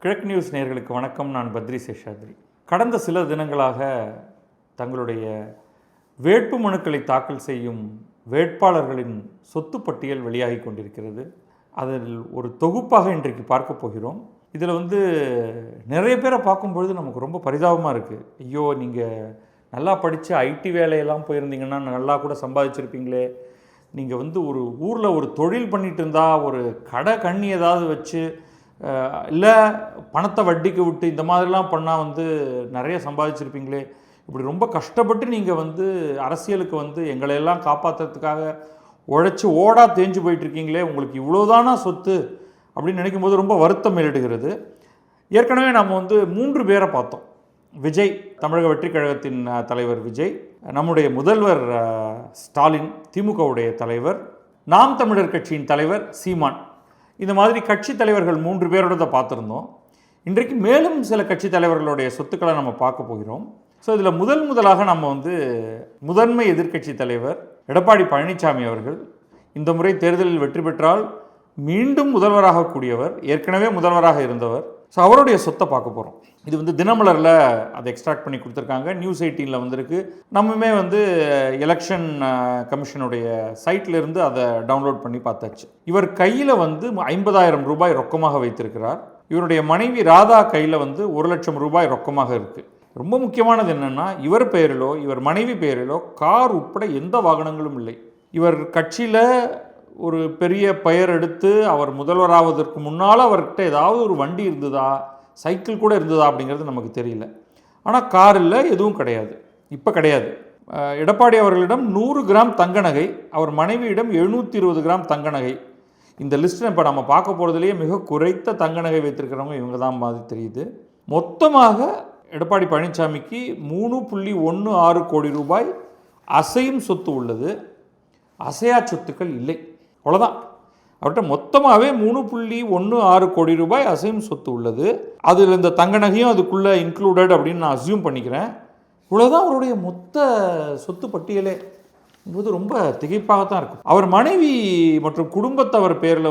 கிழக்கு நியூஸ் நேயர்களுக்கு வணக்கம். நான் பத்ரி சேஷாத்ரி. கடந்த சில தினங்களாக தங்களுடைய வேட்பு மனுக்களை தாக்கல் செய்யும் வேட்பாளர்களின் சொத்து பட்டியல் வெளியாகி கொண்டிருக்கிறது. அதில் ஒரு தொகுப்பாக இன்றைக்கு பார்க்க போகிறோம். இதில் நிறைய பேரை பார்க்கும்பொழுது நமக்கு ரொம்ப பரிதாபமாக இருக்குது. ஐயோ, நீங்கள் நல்லா படித்து ஐடி வேலையெல்லாம் போயிருந்தீங்கன்னா நல்லா கூட சம்பாதிச்சிருப்பீங்களே. நீங்கள் ஒரு ஊரில் ஒரு தொழில் பண்ணிகிட்டு இருந்தால் ஒரு கடை கண்ணி ஏதாவது வச்சு இல்லை பணத்தை வட்டிக்கு விட்டு இந்த மாதிரிலாம் பண்ணால் நிறைய சம்பாதிச்சிருப்பீங்களே. இப்படி ரொம்ப கஷ்டப்பட்டு நீங்கள் அரசியலுக்கு எங்களையெல்லாம் காப்பாற்றுறதுக்காக உழைச்சி ஓடா தேஞ்சு போயிட்டுருக்கீங்களே, உங்களுக்கு இவ்வளோதானா சொத்து அப்படின்னு நினைக்கும் போது ரொம்ப வருத்தம் மேலிடுகிறது. ஏற்கனவே நாம் 3 பேரை பார்த்தோம். விஜய், தமிழக வெற்றி கழகத்தின் தலைவர் விஜய், நம்முடைய முதல்வர் ஸ்டாலின், திமுகவுடைய தலைவர், நாம் தமிழர் கட்சியின் தலைவர் சீமான். இந்த மாதிரி கட்சி தலைவர்கள் 3 பேரோட தான் பார்த்துருந்தோம். இன்றைக்கு மேலும் சில கட்சி தலைவர்களுடைய சொத்துக்களை நம்ம பார்க்க போகிறோம். ஸோ இதில் முதலாக நம்ம முதன்மை எதிர்க்கட்சி தலைவர் எடப்பாடி பழனிசாமி அவர்கள் இந்த முறை தேர்தலில் வெற்றி பெற்றால் மீண்டும் முதல்வராக கூடியவர், ஏற்கனவே முதல்வராக இருந்தவர். ஸோ அவருடைய சொத்தை பார்க்க போகிறோம். இது தினமலரில் அதை எக்ஸ்ட்ராக்ட் பண்ணி கொடுத்துருக்காங்க. நியூஸ் 18ல் வந்திருக்கு. நம்முமே எலெக்ஷன் கமிஷனுடைய சைட்லேருந்து அதை டவுன்லோட் பண்ணி பார்த்தாச்சு. இவர் கையில் 50,000 ரூபாய் ரொக்கமாக வைத்திருக்கிறார். இவருடைய மனைவி ராதா கையில் 1,00,000 ரூபாய் ரொக்கமாக இருக்குது. ரொம்ப முக்கியமானது என்னென்னா, இவர் பெயரிலோ இவர் மனைவி பெயரிலோ கார் உட்பட எந்த வாகனங்களும் இல்லை. இவர் கட்சியில் ஒரு பெரிய பெயர் எடுத்து அவர் முதல்வராவதற்கு முன்னால் அவர்கிட்ட ஏதாவது ஒரு வண்டி இருந்ததா, சைக்கிள் கூட இருந்ததா அப்படிங்கிறது நமக்கு தெரியல. ஆனால் கார் இல்லை, எதுவும் கிடையாது. இப்போ கிடையாது. எடப்பாடி அவர்களிடம் 100 கிராம் தங்க நகை, அவர் மனைவியிடம் 720 கிராம் தங்க நகை. இந்த லிஸ்ட்டில் இப்போ நம்ம பார்க்க போகிறதுலேயே மிக குறைத்த தங்க நகை வைத்திருக்கிறவங்க இவங்க தான் மாதிரி தெரியுது. மொத்தமாக எடப்பாடி பழனிசாமிக்கு 3.16 கோடி ரூபாய் அசையும் சொத்து உள்ளது. அசையா சொத்துக்கள் இல்லை. அவ்வளோதான். அவர்கிட்ட மொத்தமாகவே 3.16 கோடி ரூபாய் அசையும் சொத்து உள்ளது. அதில் இந்த தங்க நகையும் அதுக்குள்ளே இன்க்ளூடட் அப்படின்னு நான் அஸ்யூம் பண்ணிக்கிறேன். இவ்வளோதான் அவருடைய மொத்த சொத்து பட்டியலே. இது ரொம்ப திகைப்பாகத்தான் இருக்கும். அவர் மனைவி மற்றும் குடும்பத்தவர் பேரில்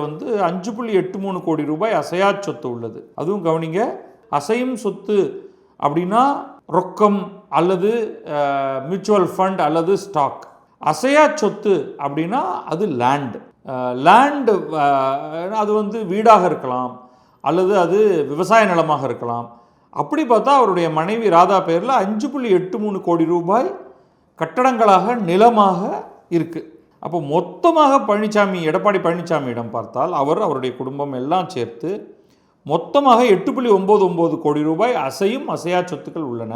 5.83 கோடி ரூபாய் அசையா சொத்து உள்ளது. அதுவும் கவனிங்க, அசையும் சொத்து அப்படின்னா ரொக்கம் அல்லது மியூச்சுவல் ஃபண்ட் அல்லது ஸ்டாக். அசையா சொத்து அப்படின்னா அது லேண்டு. அது வீடாக இருக்கலாம் அல்லது அது விவசாய நிலமாக இருக்கலாம். அப்படி பார்த்தா அவருடைய மனைவி ராதா பேரில் 5.83 கோடி ரூபாய் கட்டடங்களாக நிலமாக இருக்குது. அப்போ மொத்தமாக எடப்பாடி பழனிசாமியிடம் பார்த்தால் அவருடைய குடும்பம் எல்லாம் சேர்த்து மொத்தமாக 8.99 கோடி ரூபாய் அசையும் அசையா சொத்துக்கள் உள்ளன.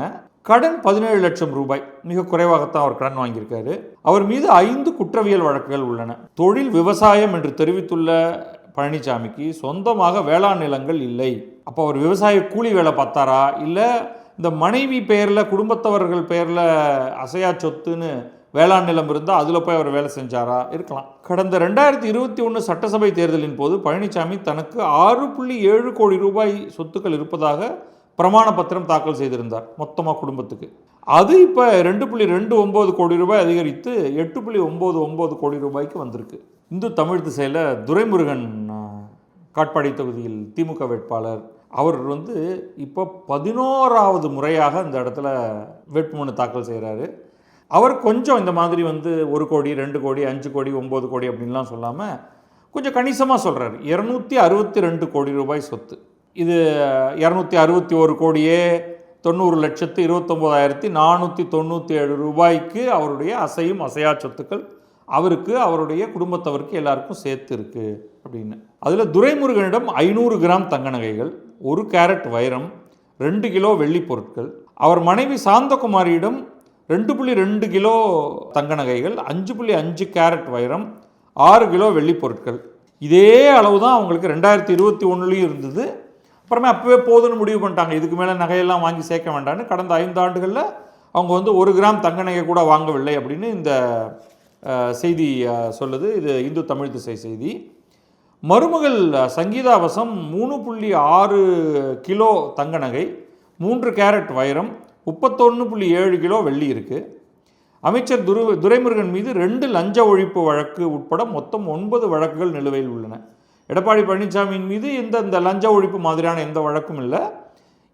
கடன் 17 லட்சம் ரூபாய், மிக குறைவாகத்தான் அவர் கடன் வாங்கியிருக்காரு. அவர் மீது 5 குற்றவியல் வழக்குகள் உள்ளன. தொழில் விவசாயம் என்று தெரிவித்துள்ள பழனிசாமிக்கு சொந்தமாக வேளாண் நிலங்கள் இல்லை. அப்போ அவர் விவசாய கூலி வேலை பார்த்தாரா, இல்லை இந்த மனைவி பெயரில் குடும்பத்தவர்கள் பெயரில் அசையா சொத்துன்னு வேளாண் நிலம் இருந்தால் அதில் போய் அவர் வேலை செஞ்சாரா? இருக்கலாம். கடந்த 2021 சட்டசபை தேர்தலின் போது பழனிசாமி தனக்கு 6.7 கோடி ரூபாய் சொத்துக்கள் இருப்பதாக பிரமாண பத்திரம் தாக்கல் செய்திருந்தார் மொத்தமாக குடும்பத்துக்கு. அது இப்போ 2.29 கோடி ரூபாய் அதிகரித்து 8.99 கோடி ரூபாய்க்கு வந்திருக்கு. இந்து தமிழ் திசையில் துரைமுருகன் காட்பாடி தொகுதியில் திமுக வேட்பாளர், அவர் இப்போ 11வது முறையாக இந்த இடத்துல வேட்புமனு தாக்கல் செய்கிறாரு. அவர் கொஞ்சம் இந்த மாதிரி 1 கோடி 2 கோடி 5 கோடி 9 கோடி அப்படின்லாம் சொல்லாமல் கொஞ்சம் கணிசமாக சொல்கிறார். 262 கோடி ரூபாய் சொத்து. இது 261 கோடியே 90,29,497 ரூபாய்க்கு அவருடைய அசையும் அசையா சொத்துக்கள் அவருக்கு, அவருடைய குடும்பத்தவருக்கு எல்லாருக்கும் சேர்த்து இருக்குது அப்படின்னு. அதில் துரைமுருகனிடம் 500 கிராம் தங்க நகைகள், 1 கேரட் வைரம், 2 கிலோ வெள்ளி பொருட்கள். அவர் மனைவி சாந்தகுமாரியிடம் 2.2 கிலோ தங்க நகைகள், 5.5 கேரட் வைரம், 6 கிலோ வெள்ளி பொருட்கள். இதே அளவு தான் அவங்களுக்கு 2021 இருந்தது. அப்புறமே அப்போவே போதுன்னு முடிவு பண்ணிட்டாங்க. இதுக்கு மேலே நகையெல்லாம் வாங்கி சேர்க்க வேண்டான்னு. கடந்த 5 ஆண்டுகளில் அவங்க 1 கிராம் தங்க நகை கூட வாங்கவில்லை அப்படின்னு இந்த செய்தி சொல்லுது. இது இந்து தமிழ் திசை செய்தி. மருமகள் சங்கீதா வசம் 3.6 கிலோ தங்க நகை, 3 கேரட் வைரம், 31.7 கிலோ வெள்ளி இருக்குது. அமைச்சர் துரைமுருகன் மீது 2 லஞ்ச ஒழிப்பு வழக்கு உட்பட மொத்தம் 9 வழக்குகள் நிலுவையில் உள்ளன. எடப்பாடி பழனிசாமியின் மீது இந்த லஞ்ச ஒழிப்பு மாதிரியான எந்த வழக்கும் இல்லை,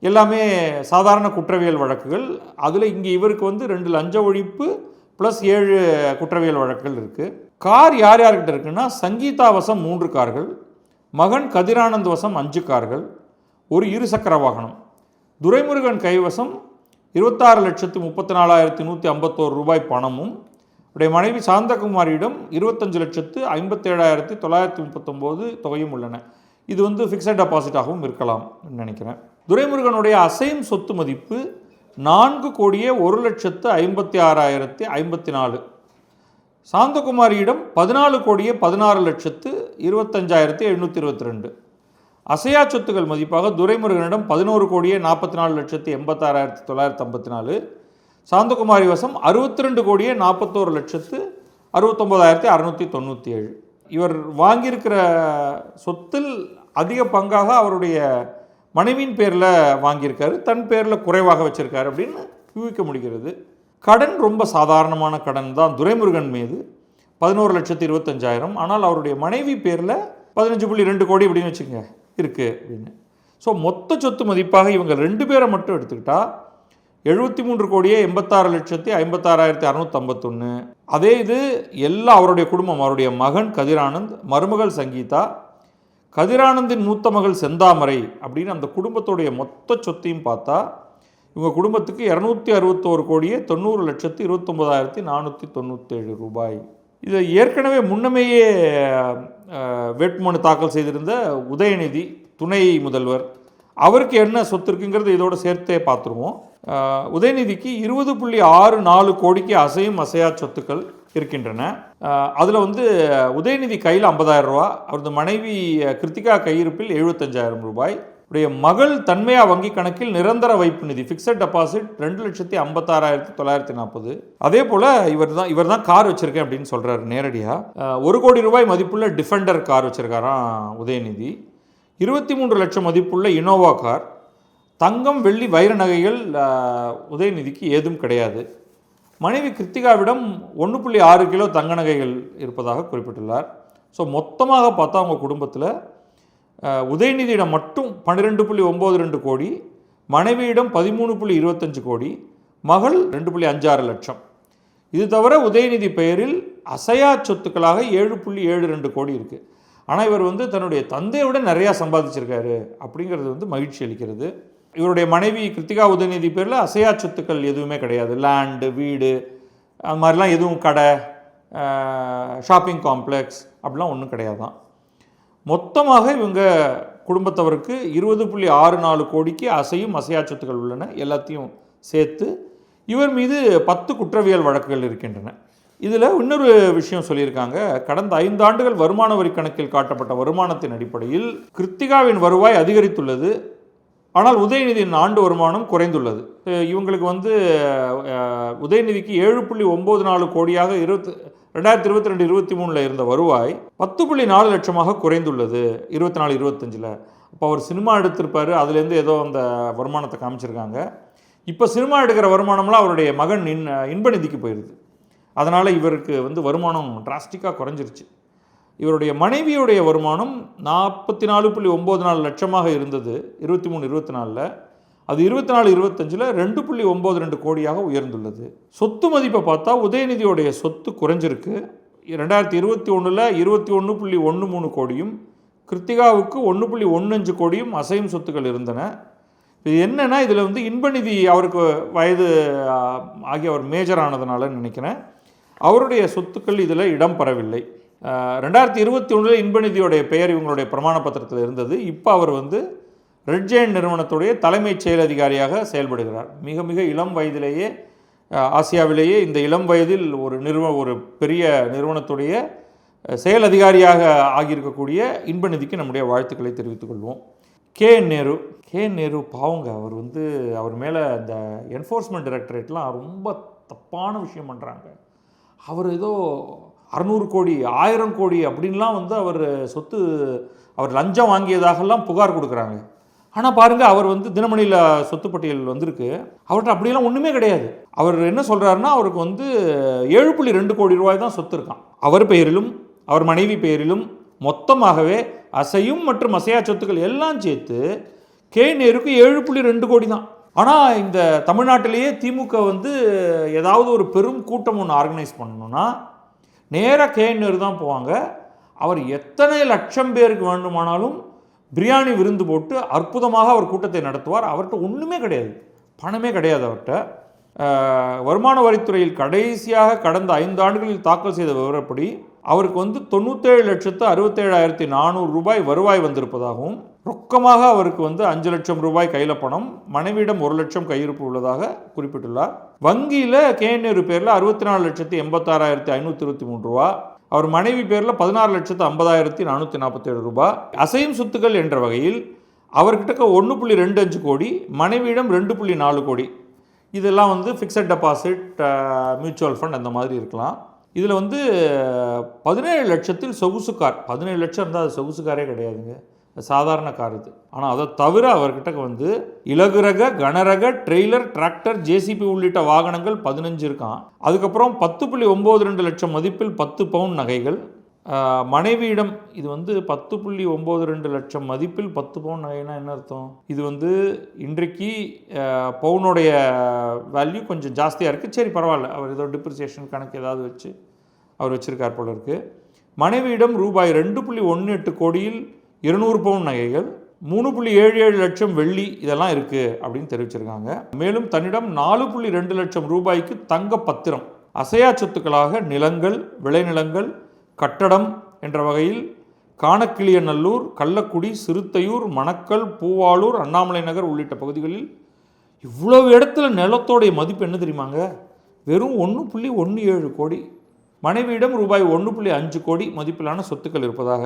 எல்லாமே சாதாரண குற்றவியல் வழக்குகள். அதில் இங்கே இவருக்கு வந்து 2 லஞ்ச ஒழிப்பு ப்ளஸ் 7 குற்றவியல் வழக்குகள் இருக்குது. கார் யார் யார்கிட்ட இருக்குன்னா, சங்கீதா வசம் 3 கார்கள், மகன் கதிரானந்த் வசம் 5 கார்கள், ஒரு இருசக்கர வாகனம். துரைமுருகன் கைவசம் 26,34,151 ரூபாய் பணமும், உடைய மனைவி சாந்தகுமாரியிடம் 25,57,939 தொகையும் உள்ளன. இது வந்து ஃபிக்ஸட் டெபாசிட்டாகவும் இருக்கலாம் நினைக்கிறேன். துரைமுருகனுடைய அசையும் சொத்து மதிப்பு 4,01,56,054. சாந்தகுமாரியிடம் 14,16,25,722. அசையா சொத்துக்கள் மதிப்பாக துரைமுருகனிடம் 11,44,86,954. சாந்தகுமாரி வசம் 62,41,69,697. இவர் வாங்கியிருக்கிற சொத்தில் அதிக பங்காக அவருடைய மனைவியின் பேரில் வாங்கியிருக்காரு, தன் பேரில் குறைவாக வச்சிருக்காரு அப்படின்னு யூகிக்க முடிகிறது. கடன் ரொம்ப சாதாரணமான கடன் தான் துரைமுருகன் மீது, 11,25,000. ஆனால் அவருடைய மனைவி பேரில் 15.2 கோடி அப்படின்னு வச்சுக்கோங்க இருக்குது அப்படின்னு. ஸோ மொத்த சொத்து மதிப்பாக இவங்க 2 பேரை மட்டும் எடுத்துக்கிட்டால் 73,86,56,651. அதே இது எல்லாம் அவருடைய குடும்பம், அவருடைய மகன் கதிரானந்த், மருமகள் சங்கீதா, கதிரானந்தின் மூத்த மகள் செந்தாமரை அப்படின்னு அந்த குடும்பத்துடைய மொத்த சொத்தையும் பார்த்தா இவங்க குடும்பத்துக்கு 261,90,29,497 ரூபாய். இதை ஏற்கனவே முன்னமேயே வேட்புமனு தாக்கல் செய்திருந்த உதயநிதி துணை முதல்வர், அவருக்கு என்ன சொத்து இருக்குங்கிறது இதோடு சேர்த்தே பார்த்துருவோம். உதயநிதிக்கு 20.64 கோடிக்கு அசையும் அசையா சொத்துக்கள் இருக்கின்றன. அதில் வந்து உதயநிதி கையில் 50,000 ரூபா, அவரது மனைவி கிருத்திகா கையிருப்பில் 75,000 ரூபாய், உடைய மகள் தன்மையா வங்கி கணக்கில் நிரந்தர வைப்பு நிதி ஃபிக்ஸட் டெபாசிட் 2,56,940. அதே போல் இவர் தான் கார் வச்சுருக்கேன் அப்படின்னு சொல்கிறார் நேரடியாக. 1 கோடி ரூபாய் மதிப்புள்ள டிஃபெண்டர் கார் வச்சுருக்காராம் உதயநிதி. 23 லட்சம் மதிப்புள்ள இனோவா கார். தங்கம் வெள்ளி வைர நகைகள் உதயநிதிக்கு ஏதும் கிடையாது. மனைவி கிருத்திகாவிடம் 1.6 கிலோ தங்க நகைகள் இருப்பதாக குறிப்பிட்டுள்ளார். ஸோ மொத்தமாக பார்த்தா அவங்க குடும்பத்தில் உதயநிதியிடம் மட்டும் 12.92 கோடி, மனைவியிடம் 13.25 கோடி, மகள் 2.56 லட்சம். இது தவிர உதயநிதி பெயரில் அசையா சொத்துக்களாக 7.72 கோடி இருக்குது. ஆனால் இவர் வந்து தன்னுடைய தந்தையை விட நிறையா சம்பாதிச்சிருக்காரு அப்படிங்கிறது வந்து மகிழ்ச்சி அளிக்கிறது. இவருடைய மனைவி கிருத்திகா உதயநிதி பேரில் அசையா சொத்துக்கள் எதுவுமே கிடையாது. லேண்டு, வீடு, அது மாதிரிலாம் எதுவும், கடை, ஷாப்பிங் காம்ப்ளெக்ஸ் அப்படிலாம் ஒன்றும் கிடையாதான். மொத்தமாக இவங்க குடும்பத்தவருக்கு 20.64 கோடிக்கு அசையும் அசையா சொத்துக்கள் உள்ளன. எல்லாத்தையும் சேர்த்து இவர் மீது 10 குற்றவியல் வழக்குகள் இருக்கின்றன. இதில் இன்னொரு விஷயம் சொல்லியிருக்காங்க. கடந்த 5 ஆண்டுகள் வருமான வரி கணக்கில் காட்டப்பட்ட வருமானத்தின் அடிப்படையில் கிருத்திகாவின் வருவாய் அதிகரித்துள்ளது, ஆனால் உதயநிதியின் ஆண்டு வருமானம் குறைந்துள்ளது. இவங்களுக்கு வந்து உதயநிதிக்கு 7.94 கோடியாக 2022-23 இருந்த வருவாய் 10.4 லட்சமாக குறைந்துள்ளது 24-25. அப்போ அவர் சினிமா எடுத்திருப்பார், அதுலேருந்து ஏதோ அந்த வருமானத்தை காமிச்சிருக்காங்க. இப்போ சினிமா எடுக்கிற வருமானம்லாம் அவருடைய மகன் இன்பநிதிக்கு போயிடுது. அதனால் இவருக்கு வந்து வருமானம் டிராஸ்டிக்காக குறைஞ்சிருச்சு. இவருடைய மனைவியுடைய வருமானம் 44.94 லட்சமாக இருந்தது 23-24. அது 24-25 2.92 கோடியாக உயர்ந்துள்ளது. சொத்து மதிப்பை பார்த்தா உதயநிதியோடைய சொத்து குறைஞ்சிருக்கு. 2021 21.13 கோடியும், கிருத்திகாவுக்கு 1.15 கோடியும் அசையும் சொத்துக்கள் இருந்தன. இது என்னென்னா, இதில் வந்து இன்பநிதி அவருக்கு வயது ஆகிய அவர் மேஜர் ஆனதுனால நினைக்கிறேன் அவருடைய சொத்துக்கள் இதில் இடம் பெறவில்லை. 2021 இன்பநிதியோடைய பெயர் இவங்களுடைய பிரமாண பத்திரத்தில் இருந்தது. இப்போ அவர் வந்து ரெட் ஜெயண்ட் நிறுவனத்துடைய தலைமைச் செயல் அதிகாரியாக செயல்படுகிறார். மிக மிக இளம் வயதிலேயே, ஆசியாவிலேயே இந்த இளம் வயதில் ஒரு பெரிய நிறுவனத்துடைய செயல் அதிகாரியாக ஆகியிருக்கக்கூடிய இன்பநிதிக்கு நம்முடைய வாழ்த்துக்களை தெரிவித்துக் கொள்வோம். கே நேரு பாவங்க, அவர் வந்து அவர் மேலே இந்த என்ஃபோர்ஸ்மெண்ட் டைரக்டரேட்லாம் ரொம்ப தப்பான விஷயம் பண்ணுறாங்க. அவர் ஏதோ 600 கோடி 1000 கோடி அப்படின்லாம் வந்து அவர் லஞ்சம் வாங்கியதாகலாம் புகார் கொடுக்குறாங்க. ஆனால் பாருங்கள், அவர் வந்து தினமணியில் சொத்து பட்டியல் வந்திருக்கு, அவர்கிட்ட அப்படியெல்லாம் ஒன்றுமே கிடையாது. அவர் என்ன சொல்கிறாருன்னா, அவருக்கு வந்து 7.2 கோடி ரூபாய் தான் சொத்து இருக்கான். அவர் பெயரிலும் அவர் மனைவி பெயரிலும் மொத்தமாகவே அசையும் மற்றும் அசையா சொத்துக்கள் எல்லாம் சேர்த்து கே நேருக்கு 7.2 கோடி தான். ஆனால் இந்த தமிழ்நாட்டிலேயே திமுக வந்து ஏதாவது ஒரு பெரும் கூட்டம் ஒன்று ஆர்கனைஸ் பண்ணணும்னா நேராக கே நேரு தான் போவாங்க. அவர் எத்தனை லட்சம் பேருக்கு வேண்டுமானாலும் பிரியாணி விருந்து போட்டு அற்புதமாக அவர் கூட்டத்தை நடத்துவார். அவர்கிட்ட ஒன்றுமே கிடையாது, பணமே கிடையாது அவர்கிட்ட. வருமான வரித்துறையில் கடைசியாக கடந்த 5 ஆண்டுகளில் தாக்கல் செய்த விவரப்படி அவருக்கு வந்து 97,67,400 ரூபாய் வருவாய் வந்திருப்பதாகவும், ரொக்கமாக அவருக்கு வந்து 5 லட்சம் ரூபாய் கையில் பணம், மனைவியிடம் 1 லட்சம் கையிருப்பு உள்ளதாக குறிப்பிட்டுள்ளார். வங்கியில் கே நேரு பேரில் 64,86,523 ரூபா, அவர் மனைவி பேரில் 16,50,447 ரூபாய். அசையும் சொத்துக்கள் என்ற வகையில் அவர்கிட்ட 1.25 கோடி, மனைவியிடம் 2.4 கோடி. இதெல்லாம் வந்து ஃபிக்ஸட் டெபாசிட், மியூச்சுவல் ஃபண்ட் அந்த மாதிரி இருக்கலாம். இதில் வந்து 17 லட்சத்தில் சொகுசு கார், 17 லட்சம் இருந்தால் அது சொகுசு காரே கிடையாதுங்க, சாதாரண கார் இது. ஆனால் அதை தவிர அவர்கிட்ட வந்து இலகுரக, கனரக, ட்ரெய்லர், டிராக்டர், ஜேசிபி உள்ளிட்ட வாகனங்கள் 15 இருக்கான். அதுக்கப்புறம் 10.92 லட்சம் மதிப்பில் 10 பவுன் நகைகள். மனைவியிடம் இது வந்து 10.92 லட்சம் மதிப்பில் 10 பவுன் நகைனா என்ன அர்த்தம்? இது வந்து இன்றைக்கு பவுனுடைய வேல்யூ கொஞ்சம் ஜாஸ்தியாக இருக்குது. சரி பரவாயில்ல, அவர் ஏதோ டிப்ரிசியேஷன் கணக்கு ஏதாவது வச்சு அவர் வச்சுருக்கார் போல இருக்குது. மனைவியிடம் ரூபாய் 2.18 கோடியில் 200 பவுன் நகைகள், 3.77 லட்சம் வெள்ளி இதெல்லாம் இருக்குது அப்படின்னு தெரிவிச்சிருக்காங்க. மேலும் தன்னிடம் 4.2 லட்சம் ரூபாய்க்கு தங்க பத்திரம், அசையா சொத்துக்களாக நிலங்கள், விளைநிலங்கள், கட்டடம் என்ற வகையில் காணக்கிளியநல்லூர், கள்ளக்குடி, சிறுத்தையூர், மணக்கல், பூவாளூர், அண்ணாமலை நகர் உள்ளிட்ட பகுதிகளில் இவ்வளவு இடத்துல நிலத்தோடைய மதிப்பு என்ன தெரியுமாங்க? வெறும் 1.17 கோடி. மனைவியிடம் ரூபாய் 1.5 கோடி மதிப்பிலான சொத்துக்கள் இருப்பதாக.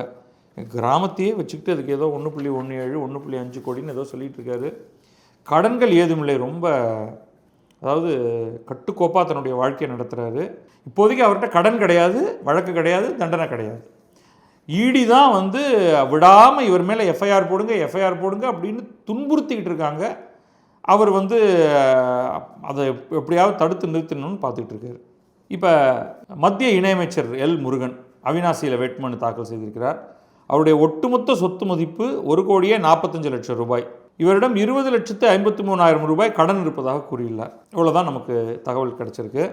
கிராமத்தையே வச்சுக்கிட்டு அதுக்கு ஏதோ 1.17 1.5 கோடின்னு ஏதோ சொல்லிட்டு இருக்காரு. கடன்கள் ஏதுமில்லை, ரொம்ப அதாவது கட்டுக்கோப்பாக தன்னுடைய வாழ்க்கையை நடத்துகிறாரு. இப்போதைக்கு அவர்கிட்ட கடன் கிடையாது, வழக்கு கிடையாது, தண்டனை கிடையாது. ஈடி தான் வந்து விடாமல் இவர் மேலே எஃப்ஐஆர் போடுங்க அப்படின்னு துன்புறுத்திக்கிட்டு இருக்காங்க. அவர் வந்து அதை எப்படியாவது தடுத்து நிறுத்தணும்னு பார்த்துக்கிட்டு இருக்காரு. இப்போ மத்திய இணையமைச்சர் எல் முருகன் அவினாசியில் வேட்புமனு தாக்கல் செய்திருக்கிறார். அவருடைய ஒட்டுமொத்த சொத்து மதிப்பு 1,45 லட்சம் ரூபாய். இவரிடம் 20,53,000 ரூபாய் கடன் இருப்பதாக கூறியுள்ளார். இவ்வளோதான் நமக்கு தகவல் கிடைச்சிருக்கு.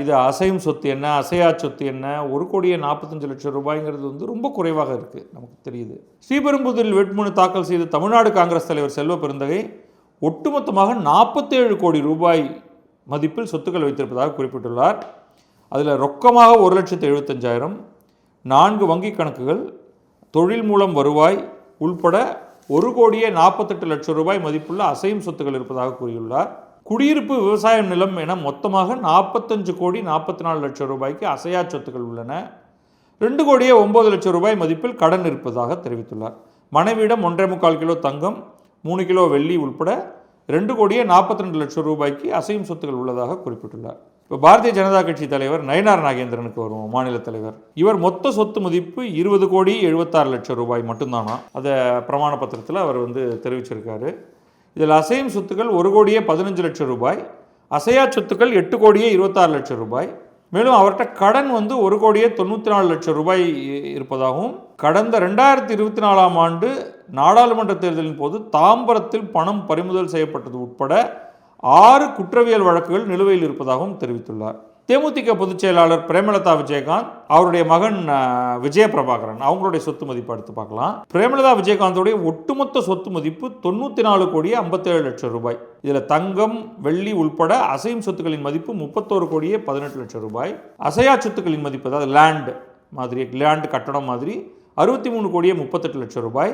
இது அசையும் சொத்து என்ன, அசையா சொத்து என்ன, 1,45 லட்சம் ரூபாய்ங்கிறது வந்து ரொம்ப குறைவாக இருக்குது, நமக்கு தெரியுது. ஸ்ரீபெரும்புதூரில் வேட்புமனு தாக்கல் செய்த தமிழ்நாடு காங்கிரஸ் தலைவர் செல்வ பெருந்தகை ஒட்டுமொத்தமாக 47 கோடி ரூபாய் மதிப்பில் சொத்துக்கள் வைத்திருப்பதாக குறிப்பிட்டுள்ளார். அதில் ரொக்கமாக 1,75,000, 4 வங்கி கணக்குகள், தொழில் மூலம் வருவாய் உள்பட 1,48 லட்சம் ரூபாய் மதிப்புள்ள அசையும் சொத்துக்கள் இருப்பதாக கூறியுள்ளார். குடியிருப்பு, விவசாயம், நிலம் என மொத்தமாக 45,44 லட்சம் ரூபாய்க்கு அசையா சொத்துக்கள் உள்ளன. 2,09 லட்சம் ரூபாய் மதிப்பில் கடன் இருப்பதாக தெரிவித்துள்ளார். மனைவியிடம் 1.25 கிலோ தங்கம், 3 கிலோ வெள்ளி உள்பட 2,42 லட்சம் ரூபாய்க்கு அசையும் சொத்துக்கள் உள்ளதாக குறிப்பிட்டுள்ளார். இப்போ பாரதிய ஜனதா கட்சி தலைவர் நயினார் நாகேந்திரனுக்கு வருவோம், மாநில தலைவர். இவர் மொத்த சொத்து மதிப்பு 20,76 லட்சம் ரூபாய் மட்டும்தானா. அதை பிரமாண பத்திரத்தில் அவர் வந்து தெரிவிச்சிருக்காரு. இதில் அசையும் சொத்துக்கள் 1,15 லட்சம் ரூபாய், அசையா சொத்துக்கள் 8,26 லட்சம் ரூபாய். மேலும் அவர்கிட்ட கடன் வந்து 1,94 லட்சம் ரூபாய் இருப்பதாகவும், கடந்த 2024ஆம் ஆண்டு நாடாளுமன்ற தேர்தலின் போது தாம்பரத்தில் பணம் பறிமுதல் செய்யப்பட்டது உட்பட 6 குற்றவியல் வழக்குகள் நிலுவையில் இருப்பதாகவும் தெரிவித்துள்ளார். தேமுதிக பொதுச் செயலாளர் பிரேமலதா விஜயகாந்த், அவருடைய மகன் விஜயபிரபாகரன், அவங்களுடைய சொத்து மதிப்பு எடுத்து பார்க்கலாம். பிரேமலதா விஜயகாந்தோடைய ஒட்டுமொத்த சொத்து மதிப்பு 94,57 லட்சம் ரூபாய். இதில் தங்கம், வெள்ளி உள்பட அசையும் சொத்துக்களின் மதிப்பு 31,18 லட்சம் ரூபாய். அசையா சொத்துக்களின் மதிப்பு, அதாவது லேண்ட் கட்டடம் மாதிரி 63,38 லட்சம் ரூபாய்.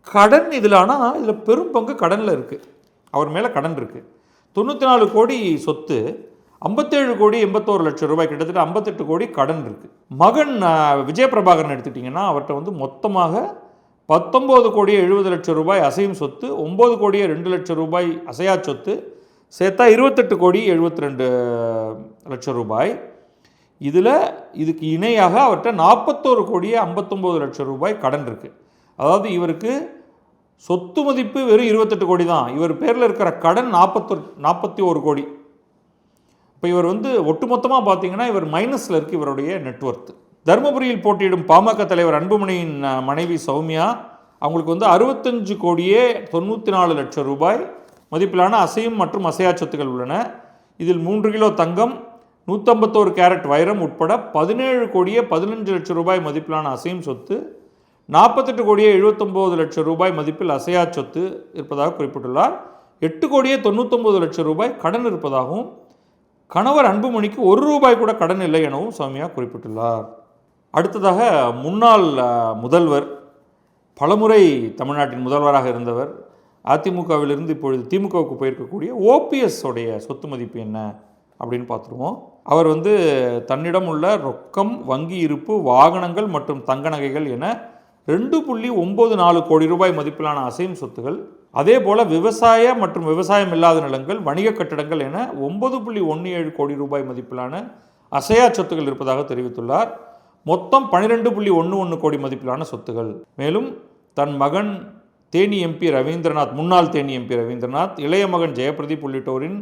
கடன் இதில், ஆனால் இதில் பெரும் பங்கு கடனில் இருக்குது, அவர் மேலே கடன் இருக்குது. 94 கோடி சொத்து, 57,81 லட்சம் ரூபாய், கிட்டத்தட்ட 58 கோடி கடன் இருக்குது. மகன் விஜயபிரபாகரன் எடுத்துக்கிட்டிங்கன்னா அவர்கிட்ட வந்து மொத்தமாக 19,70 லட்சம் ரூபாய் அசையும் சொத்து, 9,02 லட்சம் ரூபாய் அசையா சொத்து, சேர்த்தா 28,72 லட்சம் ரூபாய். இதில் இதுக்கு இணையாக அவர்கிட்ட 41,59 லட்சம் ரூபாய் கடன் இருக்குது. அதாவது இவருக்கு சொத்து மதிப்பு வெறும் 28 கோடி தான், இவர் பேரில் இருக்கிற கடன் 41 கோடி. இப்போ இவர் வந்து ஒட்டுமொத்தமாக பார்த்தீங்கன்னா இவர் மைனஸில் இருக்குது இவருடைய நெட்வொர்த்து. தருமபுரியில் போட்டியிடும் பாமக தலைவர் அன்புமணியின் மனைவி சௌமியா, அவங்களுக்கு வந்து 65,94,00,000 ரூபாய் மதிப்பிலான அசையும் மற்றும் அசையா சொத்துக்கள் உள்ளன. இதில் 3 கிலோ தங்கம், 151 கேரட் வைரம் உட்பட 17,15,00,000 ரூபாய் மதிப்பிலான அசையும் சொத்து, 48,79,00,000 ரூபாய் மதிப்பில் அசையா சொத்து இருப்பதாக குறிப்பிட்டுள்ளார். 8,99,00,000 ரூபாய் கடன் இருப்பதாகவும், கணவர் அன்புமணிக்கு 1 ரூபாய் கூட கடன் இல்லை எனவும் சௌமியா குறிப்பிட்டுள்ளார். அடுத்ததாக முன்னாள் முதல்வர், பலமுறை தமிழ்நாட்டின் முதல்வராக இருந்தவர், அதிமுகவிலிருந்து இப்பொழுது திமுகவுக்கு போயிருக்கக்கூடிய ஓபிஎஸ் உடைய சொத்து மதிப்பு என்ன அப்படின்னு பார்த்துருவோம். அவர் வந்து தன்னிடம் உள்ள ரொக்கம், வங்கி இருப்பு, வாகனங்கள் மற்றும் தங்க நகைகள் என 2.94 கோடி ரூபாய் மதிப்பிலான அசையும் சொத்துகள், அதே போல் விவசாய மற்றும் விவசாயம் இல்லாத நிலங்கள், வணிக கட்டடங்கள் என 9.17 கோடி ரூபாய் மதிப்பிலான அசையா சொத்துகள் இருப்பதாக தெரிவித்துள்ளார். மொத்தம் 12.11 கோடி மதிப்பிலான சொத்துகள். மேலும் தன் மகன் தேனி எம்பி ரவீந்திரநாத், முன்னாள் தேனி எம்பி ரவீந்திரநாத், இளைய மகன் ஜெயபிரதீப் உள்ளிட்டோரின்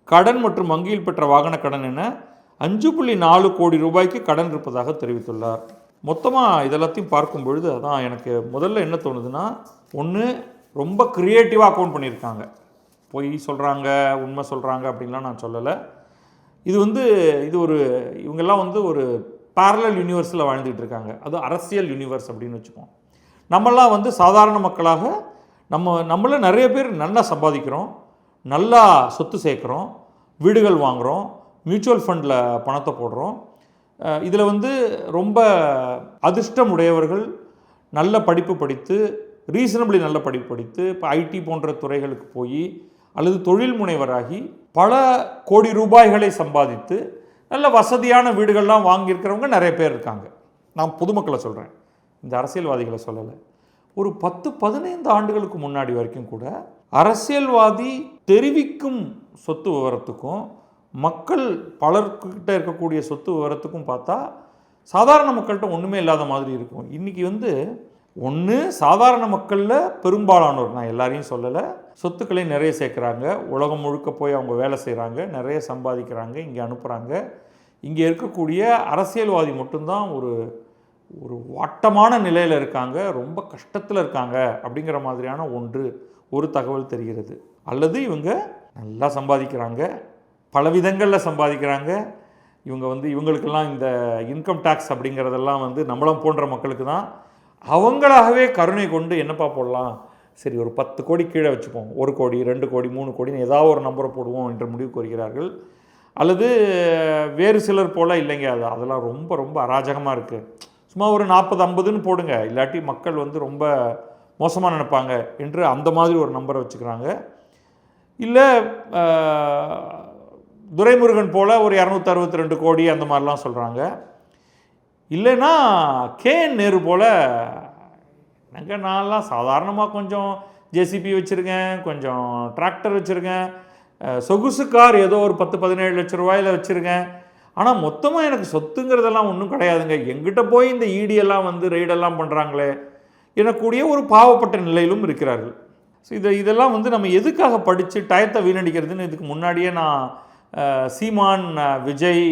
கடன் மற்றும் வங்கியில் பெற்ற வாகன கடன் என 5.4 கோடி ரூபாய்க்கு கடன் இருப்பதாக தெரிவித்துள்ளார். மொத்தமாக இதெல்லாத்தையும் பார்க்கும் பொழுது அதான் எனக்கு முதல்ல என்ன தோணுதுன்னா, ஒன்று ரொம்ப க்ரியேட்டிவாக அக்கௌண்ட் பண்ணியிருக்காங்க. பொய் சொல்கிறாங்க, உண்மை சொல்கிறாங்க அப்படின்லாம் நான் சொல்லலை. இது ஒரு இவங்கெல்லாம் வந்து ஒரு பேரலல் யூனிவர்ஸில் வாழ்ந்துகிட்டு இருக்காங்க. அது அரசியல் யூனிவர்ஸ் அப்படின்னு வச்சுப்போம். நம்மெல்லாம் வந்து சாதாரண மக்களாக நம்மள நிறைய பேர் நல்லா சம்பாதிக்கிறோம், நல்லா சொத்து சேர்க்குறோம், வீடுகள் வாங்குகிறோம், மியூச்சுவல் ஃபண்டில் பணத்தை போடுறோம். இதில் வந்து ரொம்ப அதிர்ஷ்டம் உடையவர்கள் நல்ல படிப்பு படித்து, ரீசனபிளி நல்ல படிப்பு படித்து, இப்போ ஐடி போன்ற துறைகளுக்கு போய் அல்லது தொழில் முனைவராகி பல கோடி ரூபாய்களை சம்பாதித்து நல்ல வசதியான வீடுகள்லாம் வாங்கியிருக்கிறவங்க நிறைய பேர் இருக்காங்க. நான் பொதுமக்களை சொல்கிறேன், இந்த அரசியல்வாதிகளை சொல்லலை. ஒரு 10-15 ஆண்டுகளுக்கு முன்னாடி வரைக்கும் கூட அரசியல்வாதி தெரிவிக்கும் சொத்து விவரத்துக்கும் மக்கள் பலர்கிட்ட இருக்கக்கூடிய சொத்து விவரத்துக்கும் பார்த்தா சாதாரண மக்கள்கிட்ட ஒன்றுமே இல்லாத மாதிரி இருக்கும். இன்றைக்கி வந்து ஒன்று சாதாரண மக்களில் பெரும்பாலானோர், நான் எல்லாரையும் சொல்லலை, சொத்துக்களை நிறைய சேர்க்குறாங்க, உலகம் முழுக்க போய் அவங்க வேலை செய்கிறாங்க, நிறைய சம்பாதிக்கிறாங்க, இங்கே அனுப்புகிறாங்க. இங்கே இருக்கக்கூடிய அரசியல்வாதி மட்டும்தான் ஒரு வாட்டமான நிலையில் இருக்காங்க, ரொம்ப கஷ்டத்தில் இருக்காங்க அப்படிங்கிற மாதிரியான ஒரு தகவல் தெரிகிறது. அல்லது இவங்க நல்லா சம்பாதிக்கிறாங்க, பல விதங்களில் சம்பாதிக்கிறாங்க. இவங்களுக்கெல்லாம் இந்த இன்கம் டேக்ஸ் அப்படிங்கிறதெல்லாம் வந்து நம்மளும் போன்ற மக்களுக்கு தான். அவங்களாகவே கருணை கொண்டு என்னப்பா போடலாம், சரி ஒரு 10 கோடி கீழே வச்சுப்போம், 1 கோடி 2 கோடி 3 கோடின்னு ஏதாவது ஒரு நம்பரை போடுவோம் என்ற முடிவுக்கு வருகிறார்கள். அல்லது வேறு சிலர் போல் இல்லைங்க, அதெல்லாம் ரொம்ப ரொம்ப அராஜகமாக இருக்குது, சும்மா ஒரு 40-50ன்னு போடுங்க, இல்லாட்டி மக்கள் வந்து ரொம்ப மோசமாக நினைப்பாங்க என்று அந்த மாதிரி ஒரு நம்பரை வச்சுக்கிறாங்க. இல்லை துரைமுருகன் போல் ஒரு 262 கோடி அந்த மாதிரிலாம் சொல்கிறாங்க. இல்லைன்னா கேஎன் நேரு போல், நான்லாம் சாதாரணமாக கொஞ்சம் ஜேசிபி வச்சுருக்கேன், கொஞ்சம் டிராக்டர் வச்சுருக்கேன், சொகுசு கார் ஏதோ ஒரு 10-17 லட்சம் ரூபாயில் வச்சுருக்கேன், ஆனால் மொத்தமாக எனக்கு சொத்துங்கிறதெல்லாம் ஒன்றும் கிடையாதுங்க, எங்கிட்ட போய் இந்த ஈடியெல்லாம் வந்து ரெய்டெல்லாம் பண்ணுறாங்களே எனக்கூடிய ஒரு பாவப்பட்ட நிலையிலும் இருக்கிறார்கள். ஸோ இதெல்லாம் வந்து நம்ம எதுக்காக படித்து டயத்தை வீணடிக்கிறதுன்னு இதுக்கு முன்னாடியே நான் சீமான், விஜய்,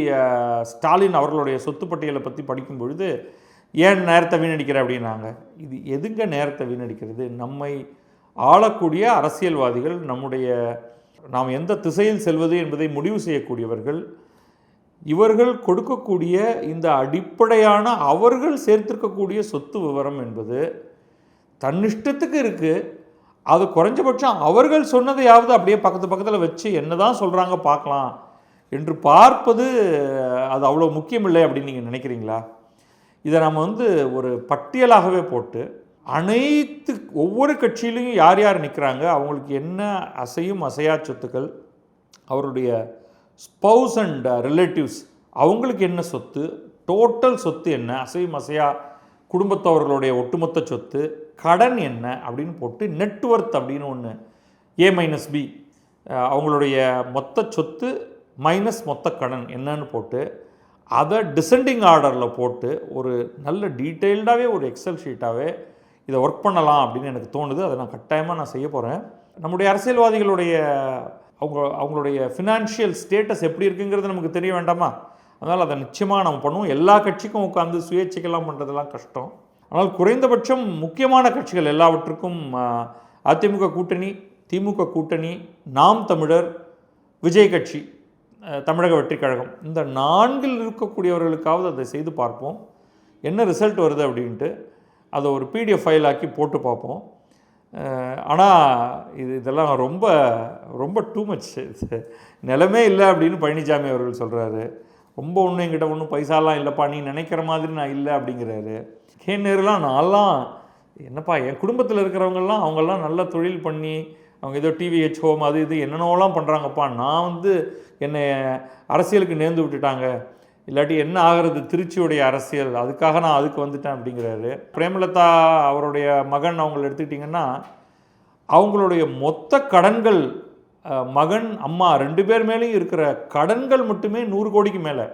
ஸ்டாலின் அவர்களுடைய சொத்து பட்டியலை பற்றி படிக்கும் பொழுது ஏன் நேரத்தை வீணடிக்கிற அப்படின்னாங்க. இது எதுங்க நேரத்தை வீணடிக்கிறது? நம்மை ஆளக்கூடிய அரசியல்வாதிகள், நாம் எந்த திசையில் செல்வது என்பதை முடிவு செய்யக்கூடியவர்கள், இவர்கள் கொடுக்கக்கூடிய இந்த அடிப்படையான அவர்கள் சேர்த்திருக்கக்கூடிய சொத்து விவரம் என்பது தன்னிஷ்டத்துக்கு இருக்குது. அது குறைஞ்சபட்சம் அவர்கள் சொன்னதையாவது அப்படியே பக்கத்தில் வச்சு என்ன தான் சொல்கிறாங்க பார்க்கலாம் என்று பார்ப்பது அது அவ்வளோ முக்கியமில்லை அப்படின்னு நீங்கள் நினைக்கிறீங்களா? இதை நம்ம வந்து ஒரு பட்டியலாகவே போட்டு ஒவ்வொரு கட்சியிலையும் யார் யார் நிற்கிறாங்க, அவங்களுக்கு என்ன அசையும் அசையா சொத்துக்கள், அவருடைய ஸ்பௌஸ் அண்ட் ரிலேட்டிவ்ஸ் அவங்களுக்கு என்ன சொத்து, டோட்டல் சொத்து என்ன, அசையும் அசையா குடும்பத்தவர்களுடைய ஒட்டுமொத்த சொத்து, கடன் என்ன அப்படின்னு போட்டு நெட்வொர்த் அப்படின்னு ஒன்று A-B, அவங்களுடைய மொத்த சொத்து மைனஸ் மொத்த கடன் என்னன்னு போட்டு அதை டிசெண்டிங் ஆர்டரில் போட்டு ஒரு நல்ல டீட்டெயில்டாகவே ஒரு எக்ஸல் ஷீட்டாகவே இதை ஒர்க் பண்ணலாம் அப்படின்னு எனக்கு தோணுது. அதை நான் கட்டாயமாக செய்ய போகிறேன். நம்முடைய அரசியல்வாதிகளுடைய அவங்களுடைய ஃபினான்ஷியல் ஸ்டேட்டஸ் எப்படி இருக்குங்கிறது நமக்கு தெரிய வேண்டாமா? அதனால் அதை நிச்சயமாக நம்ம பண்ணுவோம். எல்லா கட்சிக்கும் உட்காந்து சுயேட்சைக்கெல்லாம் பண்ணுறதெல்லாம் கஷ்டம். ஆனால் குறைந்தபட்சம் முக்கியமான கட்சிகள் எல்லாவற்றுக்கும் அதிமுக கூட்டணி, திமுக கூட்டணி, நாம் தமிழர், விஜய் கட்சி, தமிழக வெற்றி கழகம், இந்த 4 இருக்கக்கூடியவர்களுக்காவது அதை செய்து பார்ப்போம். என்ன ரிசல்ட் வருது அப்படின்ட்டு அதை ஒரு PDF ஃபைல் ஆக்கி போட்டு பார்ப்போம். ஆனால் இதெல்லாம் ரொம்ப ரொம்ப டூ மச், நிலமே இல்லை அப்படின்னு பழனிசாமி அவர்கள் சொல்கிறாரு. ரொம்ப ஒன்றும் என்கிட்ட ஒன்றும் பைசாலாம் இல்லைப்பா, நீ நினைக்கிற மாதிரி நான் இல்லை அப்படிங்கிறாரு. நேருலாம் நான்லாம் என்னப்பா, என் குடும்பத்தில் இருக்கிறவங்கெல்லாம் அவங்கெல்லாம் நல்ல தொழில் பண்ணி அவங்க ஏதோ டிவிஹெச் ஹோம் அது இது என்னென்னலாம் பண்ணுறாங்கப்பா, நான் வந்து என்னை அரசியலுக்கு நேர்ந்து விட்டுட்டாங்க, இல்லாட்டி என்ன ஆகிறது திருச்சியுடைய அரசியல், அதுக்காக நான் அதுக்கு வந்துட்டேன் அப்படிங்கிறாரு. பிரேமலதா அவருடைய மகன் அவங்கள எடுத்துக்கிட்டிங்கன்னா அவங்களுடைய மொத்த கடன்கள், மகன் அம்மா 2 பேர் மேலேயும் இருக்கிற கடன்கள் மட்டுமே 100 கோடிக்கு மேலே.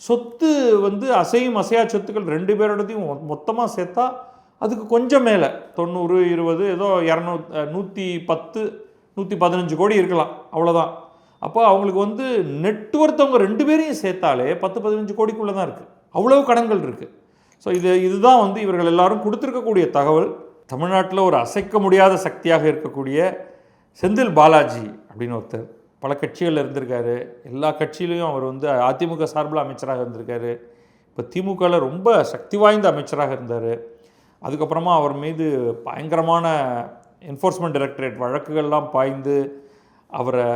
சொத்து வந்து அசையும் அசையா சொத்துக்கள் 2 பேரோடதையும் மொத்தமாக சேர்த்தா அதுக்கு கொஞ்சம் மேலே 90, 20 ஏதோ 110, 115 கோடி இருக்கலாம், அவ்வளோதான். அப்போ அவங்களுக்கு வந்து நெட்வொர்த் அவங்க 2 பேரையும் சேர்த்தாலே 10-15 கோடிக்குள்ளே தான் இருக்குது. அவ்வளோ கடன்கள் இருக்குது. ஸோ இதுதான் வந்து இவர்கள் எல்லாரும் கொடுத்துருக்கக்கூடிய தகவல். தமிழ்நாட்டில் ஒரு அசைக்க முடியாத சக்தியாக இருக்கக்கூடிய செந்தில் பாலாஜி அப்படின்னு ஒருத்தர் பல கட்சிகளில் இருந்திருக்காரு. எல்லா கட்சியிலையும் அவர் வந்து அதிமுக சார்பில் அமைச்சராக இருந்திருக்காரு. இப்போ திமுகவில் ரொம்ப சக்தி வாய்ந்த அமைச்சராக இருந்தார். அதுக்கப்புறமா அவர் மீது பயங்கரமான என்ஃபோர்ஸ்மெண்ட் டைரக்டரேட் வழக்குகள்லாம் பாய்ந்து அவரை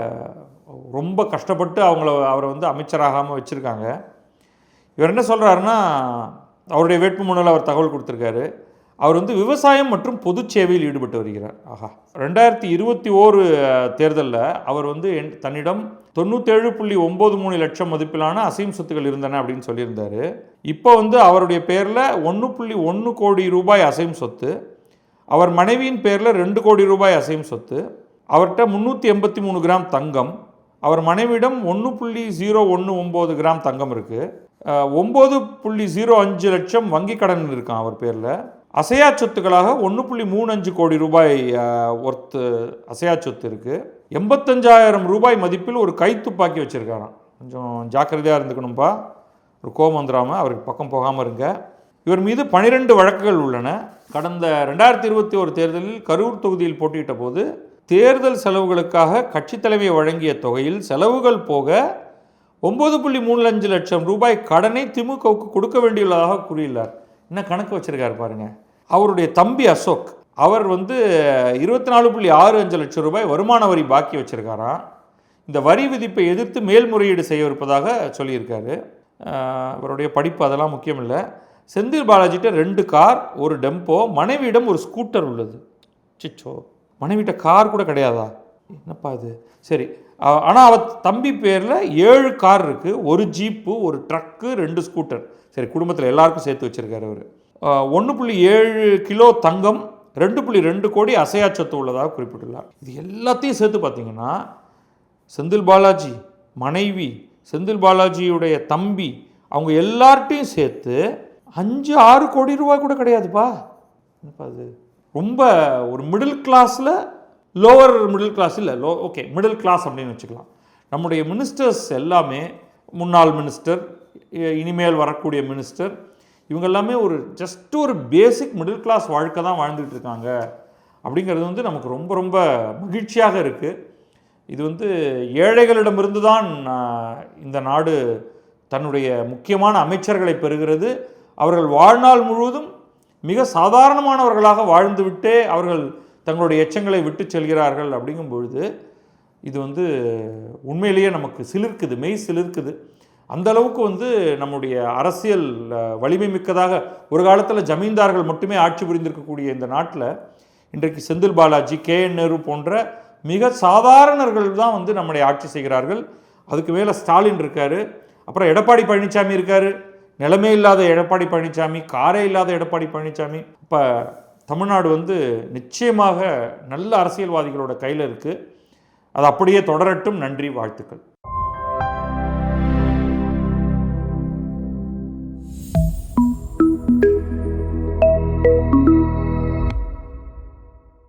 ரொம்ப கஷ்டப்பட்டு அவரை வந்து அமைச்சராகாமல் வச்சுருக்காங்க. இவர் என்ன சொல்கிறாருன்னா, அவருடைய வேட்புமனுவில் அவர் தகவல் கொடுத்துருக்காரு. அவர் வந்து விவசாயம் மற்றும் பொது சேவையில் ஈடுபட்டு வருகிறார். 2021 தேர்தலில் அவர் வந்து தன்னிடம் 97.93 லட்சம் மதிப்பிலான அசையும் சொத்துக்கள் இருந்தன அப்படின்னு சொல்லியிருந்தார். இப்போ வந்து அவருடைய பேரில் 1.1 கோடி ரூபாய் அசையும் சொத்து, அவர் மனைவியின் பேரில் 2 கோடி ரூபாய் அசையும் சொத்து, அவர்கிட்ட 383 கிராம் தங்கம், அவர் மனைவியிடம் 1.019 கிராம் தங்கம் இருக்குது, 9.05 லட்சம் வங்கி கடன் இருக்கான் அவர் பேரில். அசையா சொத்துக்களாக 1.35 கோடி ரூபாய் ஒர்த்து அசையா சொத்து இருக்குது. 85,000 ரூபாய் மதிப்பில் ஒரு கைத்துப்பாக்கி வச்சுருக்காராம். கொஞ்சம் ஜாக்கிரதையாக இருந்துக்கணும்ப்பா, ஒரு கோபம் வந்துடாமல் அவருக்கு பக்கம் போகாமல் இருங்க. இவர் மீது 12 வழக்குகள் உள்ளன. கடந்த 2021 தேர்தலில் கரூர் தொகுதியில் போட்டியிட்ட போது தேர்தல் செலவுகளுக்காக கட்சி தலைமை வழங்கிய தொகையில் செலவுகள் போக 9.35 லட்சம் ரூபாய் கடனை திமுகவுக்கு கொடுக்க வேண்டியுள்ளதாக கூறியுள்ளார். என்ன கணக்கு வச்சிருக்காரு பாருங்க. அவருடைய தம்பி அசோக், அவர் வந்து 24.65 லட்சம் ரூபாய் வருமான வரி பாக்கி வச்சிருக்காராம். இந்த வரி விதிப்பை எதிர்த்து மேல்முறையீடு செய்யவிருப்பதாக சொல்லியிருக்காரு. அவருடைய படிப்பு அதெல்லாம் முக்கியம் இல்லை. செந்தில் பாலாஜிட்ட 2 கார், ஒரு டெம்போ, மனைவியிடம் ஒரு ஸ்கூட்டர் உள்ளது. சிச்சோ, மனைவிட்ட கார் கூட கிடையாதா? என்னப்பா இது? சரி, ஆனால் அவர் தம்பி பேரில் 7 கார் இருக்குது, ஒரு ஜீப்பு, ஒரு ட்ரக்கு, 2 ஸ்கூட்டர். சரி, குடும்பத்தில் எல்லாருக்கும் சேர்த்து வச்சுருக்காரு அவர். 1.7 கிலோ தங்கம், 2.2 கோடி அசையா சொத்து உள்ளதாக குறிப்பிட்டுள்ளார். இது எல்லாத்தையும் சேர்த்து பார்த்தீங்கன்னா செந்தில் பாலாஜி மனைவி, செந்தில் பாலாஜியுடைய தம்பி, அவங்க எல்லார்ட்டையும் சேர்த்து 5-6 கோடி ரூபாய் கூட கிடையாதுப்பா. என்னப்பா அது? ரொம்ப ஒரு மிடில் கிளாஸில், லோவர் மிடில் கிளாஸ் இல்லை, ஓகே மிடில் கிளாஸ் அப்படின்னு வச்சுக்கலாம். நம்முடைய மினிஸ்டர்ஸ் எல்லாமே, முன்னாள் மினிஸ்டர், இனிமேல் வரக்கூடிய மினிஸ்டர், இவங்க எல்லாமே ஜஸ்ட் ஒரு பேசிக் மிடில் கிளாஸ் வாழ்க்கை தான் வாழ்ந்துட்டு இருக்காங்க. அப்படிங்கிறது வந்து நமக்கு ரொம்ப ரொம்ப மகிழ்ச்சியாக இருக்குது. இது வந்து ஏழைகளிடமிருந்து தான் இந்த நாடு தன்னுடைய முக்கியமான அமைச்சர்களை பெறுகிறது. அவர்கள் வாழ்நாள் முழுவதும் மிக சாதாரணமானவர்களாக வாழ்ந்துவிட்டே அவர்கள் தங்களுடைய எச்சங்களை விட்டு செல்கிறார்கள். அப்படிங்கும் பொழுது இது வந்து உண்மையிலேயே நமக்கு சிலிர்க்குது, மெய் சிலிர்க்குது. அந்த அளவுக்கு வந்து நம்முடைய அரசியல் வலிமை மிக்கதாக, ஒரு காலத்தில் ஜமீன்தார்கள் மட்டுமே ஆட்சி புரிந்திருக்கக்கூடிய இந்த நாட்டில் இன்றைக்கு செந்தில் பாலாஜி, KN நேரு போன்ற மிக சாதாரணர்கள் தான் வந்து நம்முடைய ஆட்சி செய்கிறார்கள். அதுக்கு மேலே ஸ்டாலின் இருக்கார், அப்புறம் எடப்பாடி பழனிசாமி இருக்கார், நிலமே இல்லாத எடப்பாடி பழனிசாமி, காரே இல்லாத எடப்பாடி பழனிசாமி. இப்போ தமிழ்நாடு வந்து நிச்சயமாக நல்ல அரசியல்வாதிகளோட கையில் இருக்குது. அது அப்படியே தொடரட்டும். நன்றி, வாழ்த்துக்கள்.